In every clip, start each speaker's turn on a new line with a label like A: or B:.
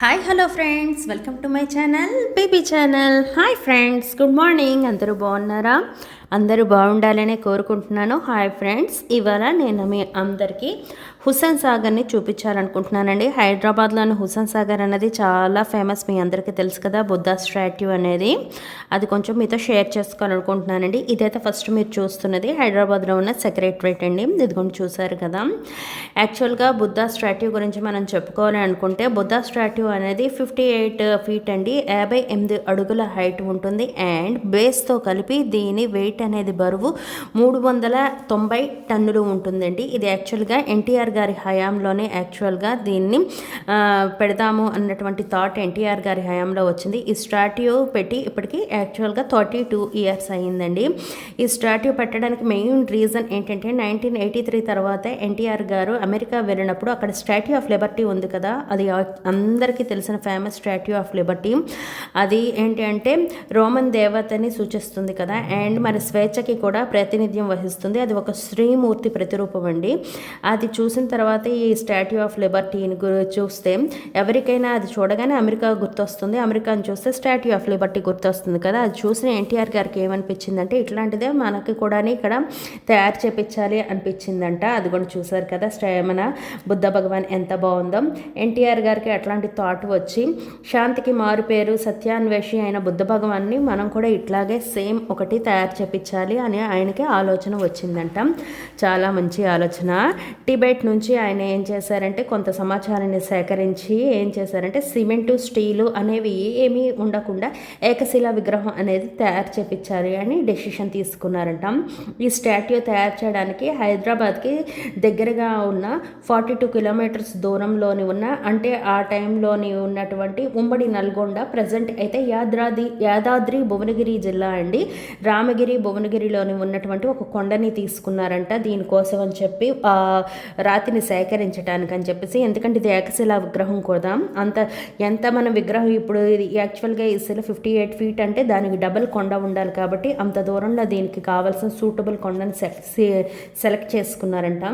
A: Hi hello friends, welcome to my channel baby channel. Hi friends, good morning. అందరూ బాగున్నారా? అందరూ బాగుండాలనే కోరుకుంటున్నాను. Hi friends, ఇవాళ నేను మీ అందరికీ హుస్సేన్ సాగర్ని చూపించాలనుకుంటున్నానండి. హైదరాబాద్లోని హుస్సేన్ సాగర్ అనేది చాలా ఫేమస్, మీ అందరికీ తెలుసు కదా. బుద్ధా స్టాట్యూ అనేది అది కొంచెం మీతో షేర్ చేసుకోవాలనుకుంటున్నానండి. ఇదైతే ఫస్ట్ మీరు చూస్తున్నది హైదరాబాద్లో ఉన్న సెక్రటరేట్ అండి. ఇది కొంచెం చూసారు కదా. యాక్చువల్గా బుద్ధా స్టాట్యూ గురించి మనం చెప్పుకోవాలి అనుకుంటే, బుద్ధా స్టాట్యూ అనేది 58 ఫీట్ అండి, 58 అడుగుల హైట్ ఉంటుంది. అండ్ బేస్తో కలిపి దీని వెయిట్ అనేది బరువు 390 టన్నులు ఉంటుందండి. ఇది యాక్చువల్గా ఎన్టీఆర్ గారి హయాంలోనే యాక్చువల్గా దీన్ని పెడదాము అన్నటువంటి థాట్ ఎన్టీఆర్ గారి హయాంలో వచ్చింది. ఈ స్టాట్యూ పెట్టి ఇప్పటికీ యాక్చువల్గా 32 ఇయర్స్ అయ్యిందండి. ఈ స్టాట్యూ పెట్టడానికి మెయిన్ రీజన్ ఏంటంటే 1983 తర్వాత ఎన్టీఆర్ గారు అమెరికా వెళ్ళినప్పుడు అక్కడ స్టాట్యూ ఆఫ్ లిబర్టీ ఉంది కదా, అది అందరికీ తెలిసిన ఫేమస్ స్టాట్యూ ఆఫ్ లిబర్టీ. అది ఏంటి అంటే రోమన్ దేవతని సూచిస్తుంది కదా, అండ్ మరి స్వేచ్ఛకి కూడా ప్రాతినిధ్యం వహిస్తుంది. అది ఒక శ్రీమూర్తి ప్రతిరూపం అండి. అది చూసిన తర్వాత ఈ స్టాట్యూ ఆఫ్ లిబర్టీని చూస్తే ఎవరికైనా అది చూడగానే అమెరికా గుర్తొస్తుంది, అమెరికాని చూస్తే స్టాట్యూ ఆఫ్ లిబర్టీ గుర్తొస్తుంది కదా. అది చూసిన ఎన్టీఆర్ గారికి ఏమనిపించిందంటే ఇట్లాంటిదే మనకి కూడా ఇక్కడ తయారు చేపించాలి అనిపించిందంట. అది కూడా చూసారు కదా, మన బుద్ధ భగవాన్ ఎంత బాగుందో. ఎన్టీఆర్ గారికి అట్లాంటి థాట్ వచ్చి శాంతికి మారు పేరు సత్యాన్వేషి అయిన బుద్ధ భగవాన్ని మనం కూడా ఇట్లాగే సేమ్ ఒకటి తయారు చేపించాలి అని ఆయనకి ఆలోచన వచ్చిందంట. చాలా మంచి ఆలోచన. టిబెట్ నుంచి ఆయన ఏం చేశారంటే కొంత సమాచారాన్ని సేకరించి ఏం చేశారంటే సిమెంటు స్టీలు అనేవి ఏమీ ఉండకుండా ఏకశిలా విగ్రహం అనేది తయారు చేపించాలి అని డెసిషన్ తీసుకున్నారంట. ఈ స్టాట్యూ తయారు చేయడానికి హైదరాబాద్కి దగ్గరగా ఉన్న 42 కిలోమీటర్స్ దూరంలోని ఉన్న, అంటే ఆ టైంలోని ఉన్నటువంటి ఉమ్మడి నల్గొండ, ప్రజెంట్ అయితే యాదాద్రి భువనగిరి జిల్లా అండి, రామగిరి భువనగిరిలోని ఉన్నటువంటి ఒక కొండని తీసుకున్నారంట దీనికోసం అని చెప్పి, రాతిని సేకరించడానికి అని చెప్పేసి. ఎందుకంటే ఇది ఏకశిలా విగ్రహం కూడా, ఎంత మన విగ్రహం ఇప్పుడు యాక్చువల్గా ఈ శిల 58 ఫీట్ అంటే దానికి డబుల్ కొండ ఉండాలి కాబట్టి అంత దూరంలో దీనికి కావాల్సిన సూటబుల్ కొండని సెలెక్ట్ చేసుకున్నారంట.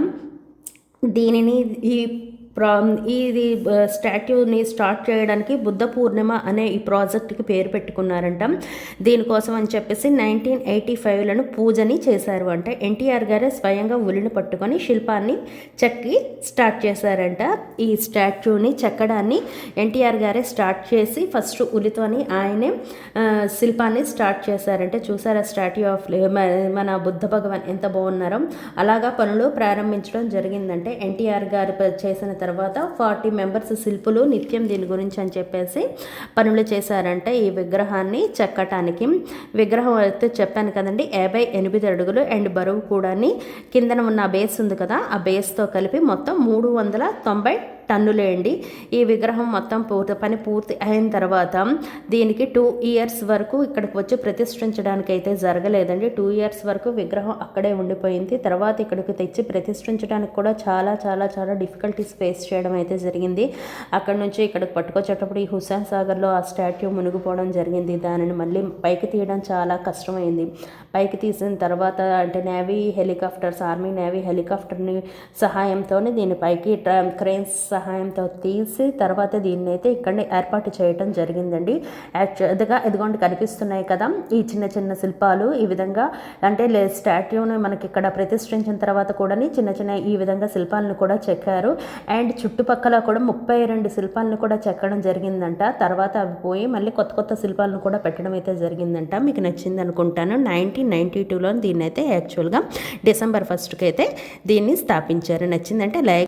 A: దీనిని ఇది స్టాట్యూని స్టార్ట్ చేయడానికి బుద్ధ పూర్ణిమ అనే ఈ ప్రాజెక్ట్కి పేరు పెట్టుకున్నారంట. దీనికోసం అని చెప్పేసి 1985లో పూజని చేశారు అంటే ఎన్టీఆర్ గారే స్వయంగా ఉలిని పట్టుకొని శిల్పాన్ని చెక్కి స్టార్ట్ చేశారంట. ఈ స్టాట్యూని చెక్కడాన్ని ఎన్టీఆర్ గారే స్టార్ట్ చేసి ఫస్ట్ ఉలితోని ఆయనే శిల్పాన్ని స్టార్ట్ చేశారంటే చూసారా స్టాట్యూ ఆఫ్ మన బుద్ధ భగవాన్ ఎంత బాగున్నారో. అలాగా పనులు ప్రారంభించడం జరిగిందంటే ఎన్టీఆర్ గారు చేసిన తర్వాత 40 మెంబర్స్ శిల్పులు నిత్యం దీని గురించి అని చెప్పేసి పనులు చేశారంటే ఈ విగ్రహాన్ని చెక్కటానికి. విగ్రహం అయితే చెప్పాను కదండి 58 అడుగులు, అండ్ బరువు కూడా కిందన ఉన్న బేస్ ఉంది కదా, ఆ బేస్తో కలిపి మొత్తం 390 టన్నులే అండి. ఈ విగ్రహం మొత్తం పని పూర్తి అయిన తర్వాత దీనికి 2 ఇయర్స్ వరకు ఇక్కడికి వచ్చి ప్రతిష్ఠించడానికి అయితే జరగలేదండి. 2 ఇయర్స్ వరకు విగ్రహం అక్కడే ఉండిపోయింది. తర్వాత ఇక్కడికి తెచ్చి ప్రతిష్ఠించడానికి కూడా చాలా చాలా చాలా డిఫికల్టీస్ ఫేస్ చేయడం అయితే జరిగింది. అక్కడ నుంచి ఇక్కడికి పట్టుకొచ్చేటప్పుడు ఈ హుస్సేన్ సాగర్లో ఆ స్టాట్యూ మునిగిపోవడం జరిగింది. దానిని మళ్ళీ పైకి తీయడం చాలా కష్టమైంది. పైకి తీసిన తర్వాత అంటే నేవీ హెలికాప్టర్స్, ఆర్మీ నేవీ హెలికాప్టర్ని సహాయంతో దీని పైకి క్రేన్స్ సహాయంతో తీసి తర్వాత దీన్ని అయితే ఇక్కడనే ఏర్పాటు చేయటం జరిగిందండి. యాక్చువల్గా ఇదిగోండి కనిపిస్తున్నాయి కదా ఈ చిన్న చిన్న శిల్పాలు. ఈ విధంగా అంటే స్టాట్యూని మనకి ఇక్కడ ప్రతిష్ఠించిన తర్వాత కూడా చిన్న చిన్న ఈ విధంగా శిల్పాలను కూడా చెక్కారు. అండ్ చుట్టుపక్కల కూడా 32 శిల్పాలను కూడా చెక్కడం జరిగిందంట. తర్వాత అవి పోయి మళ్ళీ కొత్త కొత్త శిల్పాలను కూడా పెట్టడం అయితే జరిగిందంట. మీకు నచ్చింది అనుకుంటాను. 1992లో దీన్ని అయితే యాక్చువల్గా December 1కి అయితే దీన్ని స్థాపించారు. నచ్చిందంటే లైక్